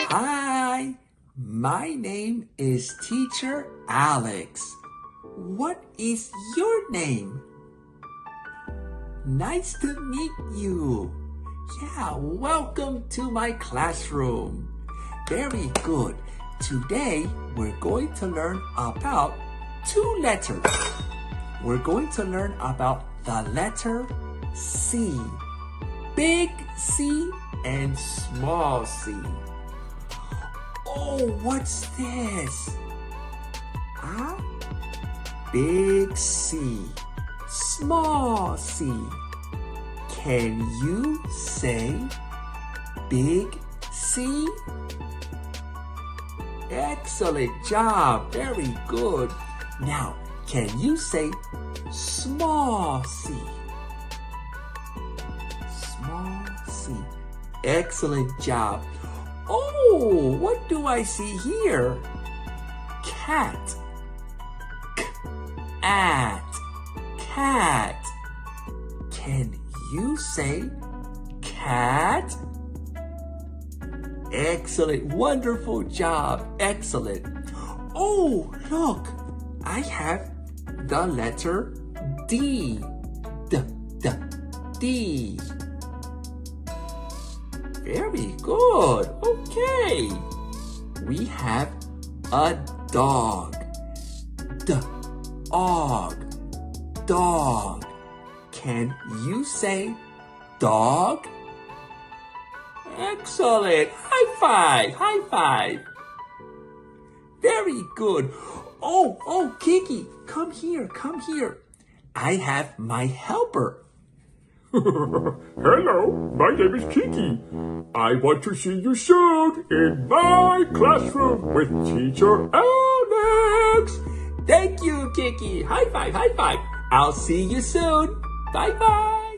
Hi, my name is Teacher Alex. What is your name? Nice to meet you. Yeah, welcome to my classroom. Very good. Today, we're going to learn about two letters. We're going to learn about the letter C. Big C and small c. Oh, what's this? Huh? Big C, small c. Can you say big C? Excellent job. Very good. Now, can you say small c? Small c. Excellent job. Oh, what do I see here? Cat. Cat. Can you say cat? Excellent. Wonderful job. Excellent. Oh, look. I have the letter D. D. Very good. Okay. We have a dog. Dog. Can you say dog? Excellent. High five. Very good. Oh, Kiki, come here. I have my helper. Hello, my name is Kiki. I want to see you soon in my classroom with Teacher Alex. Thank you, Kiki. High five. I'll see you soon. Bye-bye.